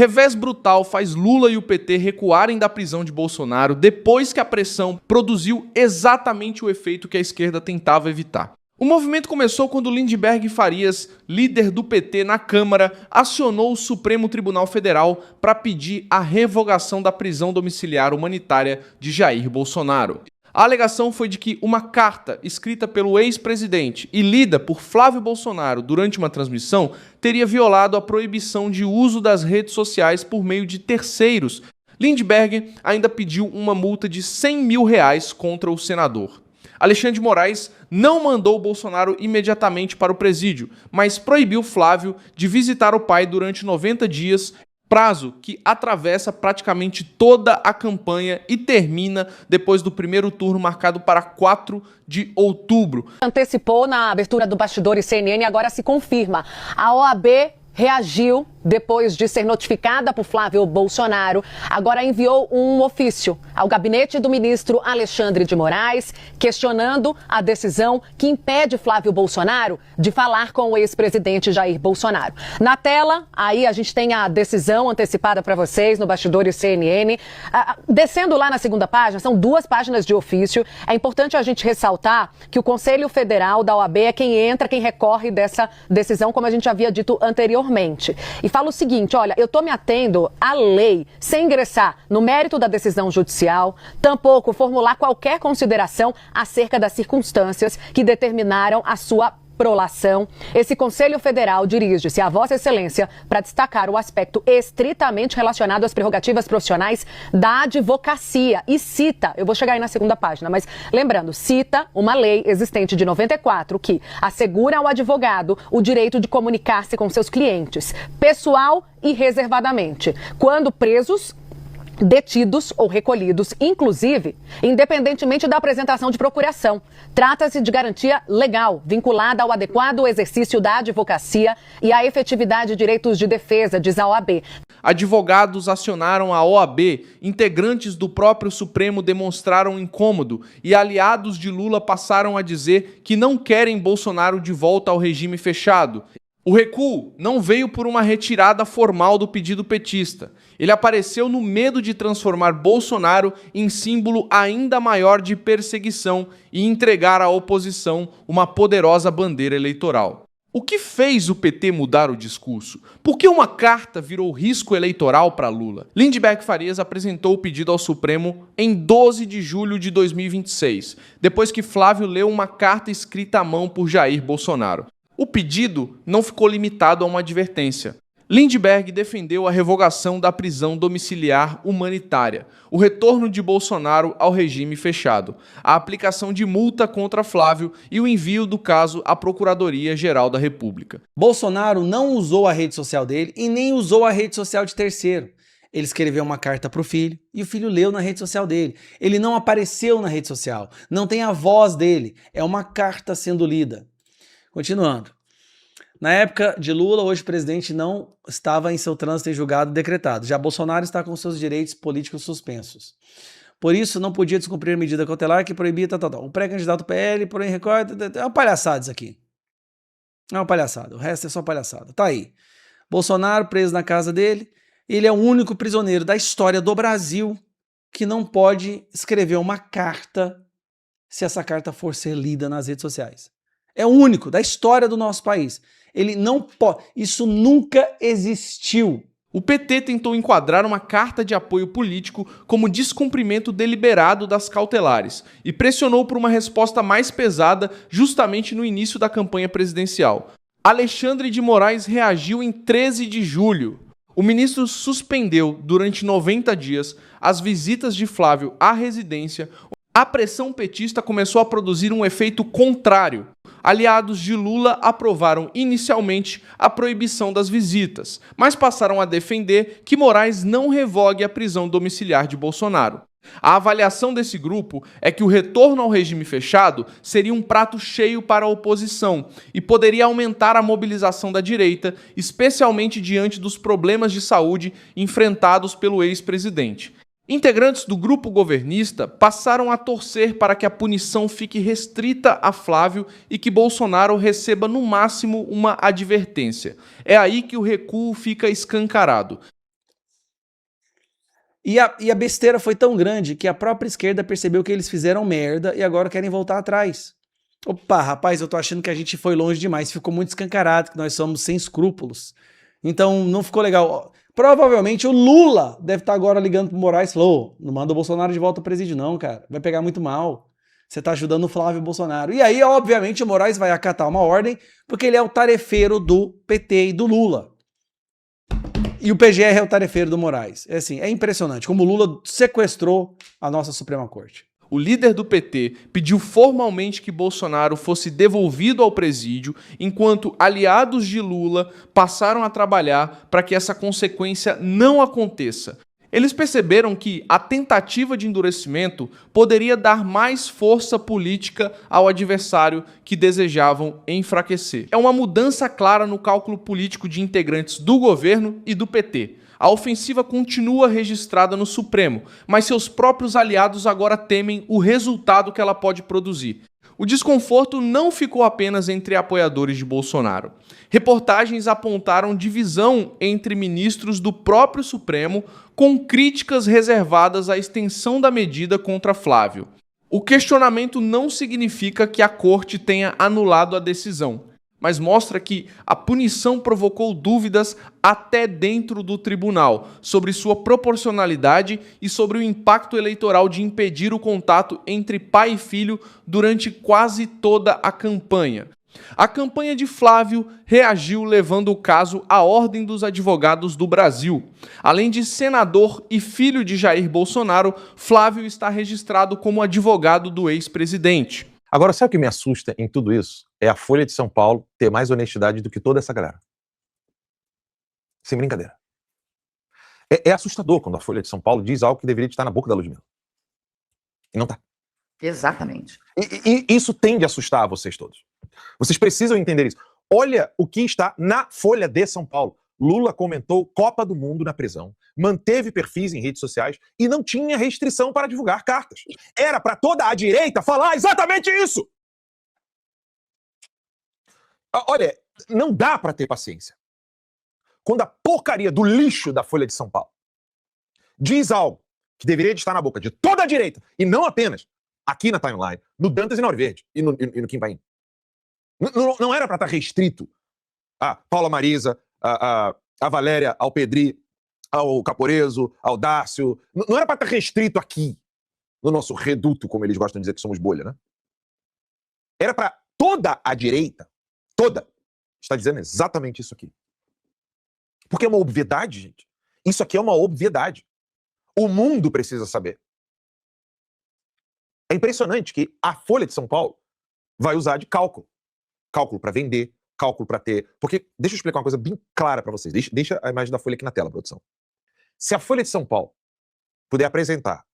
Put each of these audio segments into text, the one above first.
Revés brutal faz Lula e o PT recuarem da prisão de Bolsonaro depois que a pressão produziu exatamente o efeito que a esquerda tentava evitar. O movimento começou quando Lindbergh Farias, líder do PT na Câmara, acionou o Supremo Tribunal Federal para pedir a revogação da prisão domiciliar humanitária de Jair Bolsonaro. A alegação foi de que uma carta escrita pelo ex-presidente e lida por Flávio Bolsonaro durante uma transmissão teria violado a proibição de uso das redes sociais por meio de terceiros. Lindbergh ainda pediu uma multa de R$100 mil contra o senador. Alexandre de Moraes não mandou Bolsonaro imediatamente para o presídio, mas proibiu Flávio de visitar o pai durante 90 dias, prazo que atravessa praticamente toda a campanha e termina depois do primeiro turno marcado para 4 de outubro. Antecipou na abertura do Bastidores CNN e agora se confirma. A OAB reagiu depois de ser notificada por Flávio Bolsonaro, agora enviou um ofício ao gabinete do ministro Alexandre de Moraes, questionando a decisão que impede Flávio Bolsonaro de falar com o ex-presidente Jair Bolsonaro. Na tela, aí a gente tem a decisão antecipada para vocês no Bastidores CNN. Descendo lá na segunda página, são 2 páginas de ofício. É importante a gente ressaltar que o Conselho Federal da OAB é quem entra, quem recorre dessa decisão, como a gente havia dito anteriormente. E fala o seguinte, olha, eu estou me atendo à lei sem ingressar no mérito da decisão judicial, tampouco formular qualquer consideração acerca das circunstâncias que determinaram a sua prolação. Esse Conselho Federal dirige-se a Vossa Excelência para destacar o aspecto estritamente relacionado às prerrogativas profissionais da advocacia e cita, eu vou chegar aí na segunda página, mas lembrando, cita uma lei existente de 94 que assegura ao advogado o direito de comunicar-se com seus clientes, pessoal e reservadamente, quando presos, detidos ou recolhidos, inclusive, independentemente da apresentação de procuração. Trata-se de garantia legal, vinculada ao adequado exercício da advocacia e à efetividade de direitos de defesa, diz a OAB. Advogados acionaram a OAB, integrantes do próprio Supremo demonstraram incômodo e aliados de Lula passaram a dizer que não querem Bolsonaro de volta ao regime fechado. O recuo não veio por uma retirada formal do pedido petista. Ele apareceu no medo de transformar Bolsonaro em símbolo ainda maior de perseguição e entregar à oposição uma poderosa bandeira eleitoral. O que fez o PT mudar o discurso? Por que uma carta virou risco eleitoral para Lula? Lindbergh Farias apresentou o pedido ao Supremo em 12 de julho de 2026, depois que Flávio leu uma carta escrita à mão por Jair Bolsonaro. O pedido não ficou limitado a uma advertência. Lindbergh defendeu a revogação da prisão domiciliar humanitária, o retorno de Bolsonaro ao regime fechado, a aplicação de multa contra Flávio e o envio do caso à Procuradoria-Geral da República. Bolsonaro não usou a rede social dele e nem usou a rede social de terceiro. Ele escreveu uma carta para o filho e o filho leu na rede social dele. Ele não apareceu na rede social, não tem a voz dele, é uma carta sendo lida. Continuando. Na época de Lula, hoje o presidente não estava em seu trânsito em julgado decretado. Já Bolsonaro está com seus direitos políticos suspensos. Por isso, não podia descumprir medida cautelar que proibia O pré-candidato PL, porém, recorda... É uma palhaçada isso aqui. É uma palhaçada. O resto é só palhaçada. Tá aí. Bolsonaro preso na casa dele. Ele é o único prisioneiro da história do Brasil que não pode escrever uma carta se essa carta for ser lida nas redes sociais. É o único da história do nosso país. Ele não pode. Isso nunca existiu. O PT tentou enquadrar uma carta de apoio político como descumprimento deliberado das cautelares e pressionou por uma resposta mais pesada justamente no início da campanha presidencial. Alexandre de Moraes reagiu em 13 de julho. O ministro suspendeu durante 90 dias as visitas de Flávio à residência. A pressão petista começou a produzir um efeito contrário. Aliados de Lula aprovaram inicialmente a proibição das visitas, mas passaram a defender que Moraes não revogue a prisão domiciliar de Bolsonaro. A avaliação desse grupo é que o retorno ao regime fechado seria um prato cheio para a oposição e poderia aumentar a mobilização da direita, especialmente diante dos problemas de saúde enfrentados pelo ex-presidente. Integrantes do grupo governista passaram a torcer para que a punição fique restrita a Flávio e que Bolsonaro receba no máximo uma advertência. É aí que o recuo fica escancarado. E a besteira foi tão grande que a própria esquerda percebeu que eles fizeram merda e agora querem voltar atrás. Opa, rapaz, eu tô achando que a gente foi longe demais, ficou muito escancarado que nós somos sem escrúpulos. Então não ficou legal. Provavelmente o Lula deve estar agora ligando pro Moraes e falou: não manda o Bolsonaro de volta ao presídio não, cara, vai pegar muito mal. Você tá ajudando o Flávio Bolsonaro. E aí, obviamente, o Moraes vai acatar uma ordem, porque ele é o tarefeiro do PT e do Lula. E o PGR é o tarefeiro do Moraes. É assim, é impressionante como o Lula sequestrou a nossa Suprema Corte. O líder do PT pediu formalmente que Bolsonaro fosse devolvido ao presídio, enquanto aliados de Lula passaram a trabalhar para que essa consequência não aconteça. Eles perceberam que a tentativa de endurecimento poderia dar mais força política ao adversário que desejavam enfraquecer. É uma mudança clara no cálculo político de integrantes do governo e do PT. A ofensiva continua registrada no Supremo, mas seus próprios aliados agora temem o resultado que ela pode produzir. O desconforto não ficou apenas entre apoiadores de Bolsonaro. Reportagens apontaram divisão entre ministros do próprio Supremo, com críticas reservadas à extensão da medida contra Flávio. O questionamento não significa que a corte tenha anulado a decisão, mas mostra que a punição provocou dúvidas até dentro do tribunal sobre sua proporcionalidade e sobre o impacto eleitoral de impedir o contato entre pai e filho durante quase toda a campanha. A campanha de Flávio reagiu levando o caso à Ordem dos Advogados do Brasil. Além de senador e filho de Jair Bolsonaro, Flávio está registrado como advogado do ex-presidente. Agora, sabe o que me assusta em tudo isso? É a Folha de São Paulo ter mais honestidade do que toda essa galera. Sem brincadeira. É assustador quando a Folha de São Paulo diz algo que deveria estar na boca da Ludmilla. E não está. Exatamente. E isso tende a assustar vocês todos. Vocês precisam entender isso. Olha o que está na Folha de São Paulo. Lula comentou Copa do Mundo na prisão, manteve perfis em redes sociais e não tinha restrição para divulgar cartas. Era para toda a direita falar exatamente isso. Olha, não dá para ter paciência. Quando a porcaria do lixo da Folha de São Paulo diz algo que deveria estar na boca de toda a direita, e não apenas aqui na timeline, no Dantas e no Verde e no Kim Paim. Não era para estar restrito a Paula Marisa, a Valéria, ao Pedri, ao Caporeso, ao Dácio. Não era para estar restrito aqui, no nosso reduto, como eles gostam de dizer que somos bolha, né? Era para toda a direita, toda, está dizendo exatamente isso aqui. Porque é uma obviedade, gente. Isso aqui é uma obviedade. O mundo precisa saber. É impressionante que a Folha de São Paulo vai usar de cálculo. Cálculo para vender, cálculo para ter... Porque, deixa eu explicar uma coisa bem clara para vocês. Deixa a imagem da Folha aqui na tela, produção. Se a Folha de São Paulo puder apresentar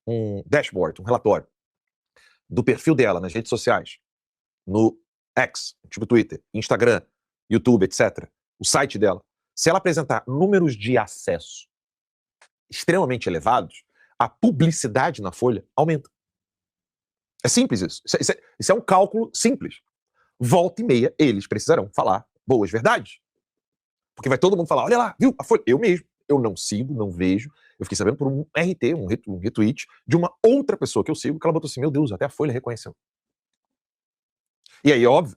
um dashboard, um relatório do perfil dela nas redes sociais, no X, tipo Twitter, Instagram, YouTube, etc., o site dela, se ela apresentar números de acesso extremamente elevados, a publicidade na Folha aumenta. É simples isso. Isso é um cálculo simples. Volta e meia, eles precisarão falar boas verdades. Porque vai todo mundo falar, olha lá, viu, a Folha. Eu mesmo, eu não sigo, não vejo. Eu fiquei sabendo por um RT, um retweet, de uma outra pessoa que eu sigo, que ela botou assim, meu Deus, até a Folha reconheceu. E aí, óbvio,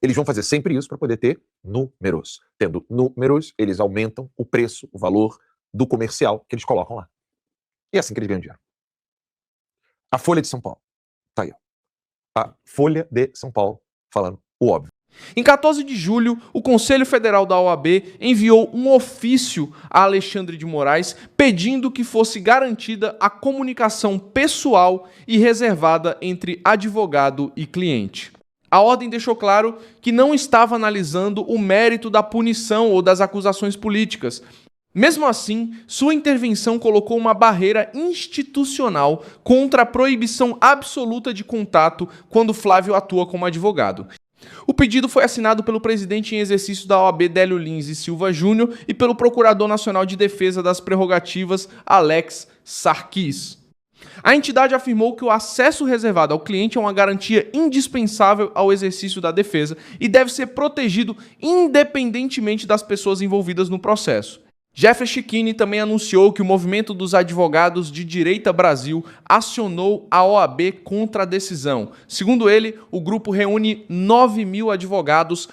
eles vão fazer sempre isso para poder ter números. Tendo números, eles aumentam o preço, o valor do comercial que eles colocam lá. E é assim que eles ganham dinheiro. A Folha de São Paulo. Tá aí, ó. A Folha de São Paulo falando o óbvio. Em 14 de julho, o Conselho Federal da OAB enviou um ofício a Alexandre de Moraes pedindo que fosse garantida a comunicação pessoal e reservada entre advogado e cliente. A ordem deixou claro que não estava analisando o mérito da punição ou das acusações políticas. Mesmo assim, sua intervenção colocou uma barreira institucional contra a proibição absoluta de contato quando Flávio atua como advogado. O pedido foi assinado pelo presidente em exercício da OAB, Délio Lins e Silva Júnior, e pelo Procurador Nacional de Defesa das Prerrogativas, Alex Sarkis. A entidade afirmou que o acesso reservado ao cliente é uma garantia indispensável ao exercício da defesa e deve ser protegido independentemente das pessoas envolvidas no processo. Jeffrey Schiquini também anunciou que o movimento dos advogados de direita Brasil acionou a OAB contra a decisão. Segundo ele, o grupo reúne 9.000 advogados.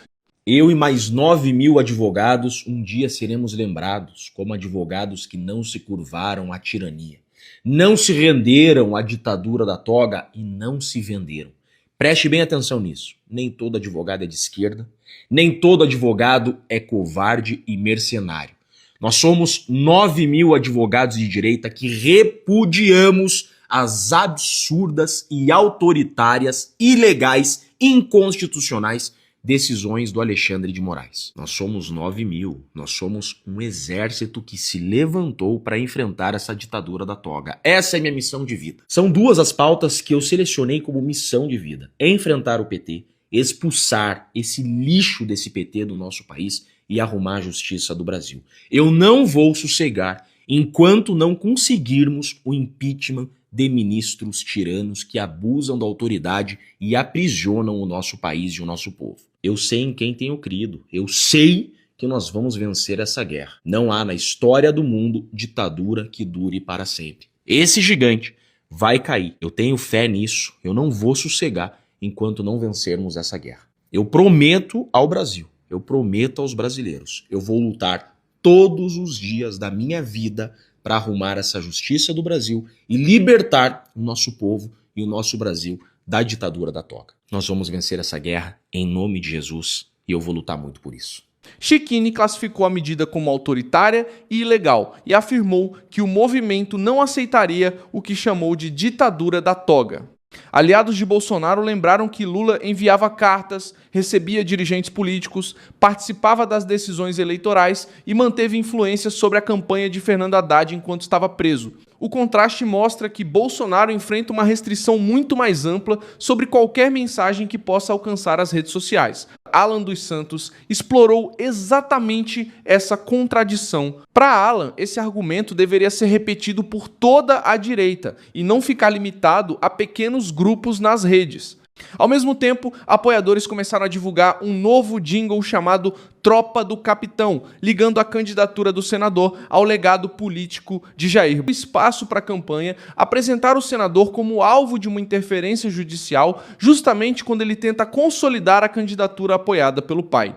Eu e mais 9.000 advogados um dia seremos lembrados como advogados que não se curvaram à tirania, não se renderam à ditadura da toga e não se venderam. Preste bem atenção nisso. Nem todo advogado é de esquerda, nem todo advogado é covarde e mercenário. Nós somos 9.000 advogados de direita que repudiamos as absurdas e autoritárias, ilegais, inconstitucionais decisões do Alexandre de Moraes. Nós somos 9.000, nós somos um exército que se levantou para enfrentar essa ditadura da toga. Essa é minha missão de vida. São duas as pautas que eu selecionei como missão de vida. Enfrentar o PT, expulsar esse lixo desse PT do nosso país e arrumar a justiça do Brasil. Eu não vou sossegar enquanto não conseguirmos o impeachment de ministros tiranos que abusam da autoridade e aprisionam o nosso país e o nosso povo. Eu sei em quem tenho crido. Eu sei que nós vamos vencer essa guerra. Não há na história do mundo ditadura que dure para sempre. Esse gigante vai cair. Eu tenho fé nisso. Eu não vou sossegar enquanto não vencermos essa guerra. Eu prometo ao Brasil. Eu prometo aos brasileiros, eu vou lutar todos os dias da minha vida para arrumar essa justiça do Brasil e libertar o nosso povo e o nosso Brasil da ditadura da toga. Nós vamos vencer essa guerra em nome de Jesus e eu vou lutar muito por isso. Schiquini classificou a medida como autoritária e ilegal e afirmou que o movimento não aceitaria o que chamou de ditadura da toga. Aliados de Bolsonaro lembraram que Lula enviava cartas, recebia dirigentes políticos, participava das decisões eleitorais e manteve influência sobre a campanha de Fernando Haddad enquanto estava preso. O contraste mostra que Bolsonaro enfrenta uma restrição muito mais ampla sobre qualquer mensagem que possa alcançar as redes sociais. Alan dos Santos explorou exatamente essa contradição. Para Alan, esse argumento deveria ser repetido por toda a direita e não ficar limitado a pequenos grupos nas redes. Ao mesmo tempo, apoiadores começaram a divulgar um novo jingle chamado Tropa do Capitão, ligando a candidatura do senador ao legado político de Jair. O espaço para a campanha apresentar o senador como alvo de uma interferência judicial, justamente quando ele tenta consolidar a candidatura apoiada pelo pai.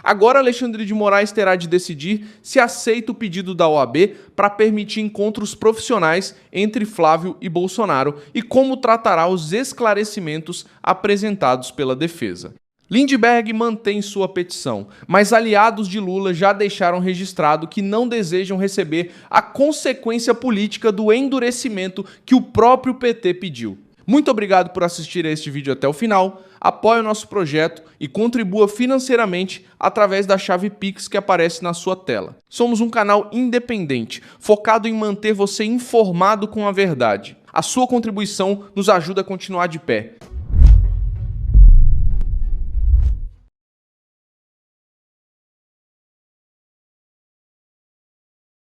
Agora Alexandre de Moraes terá de decidir se aceita o pedido da OAB para permitir encontros profissionais entre Flávio e Bolsonaro e como tratará os esclarecimentos apresentados pela defesa. Lindbergh mantém sua petição, mas aliados de Lula já deixaram registrado que não desejam receber a consequência política do endurecimento que o próprio PT pediu. Muito obrigado por assistir a este vídeo até o final, apoie o nosso projeto e contribua financeiramente através da chave Pix que aparece na sua tela. Somos um canal independente, focado em manter você informado com a verdade. A sua contribuição nos ajuda a continuar de pé.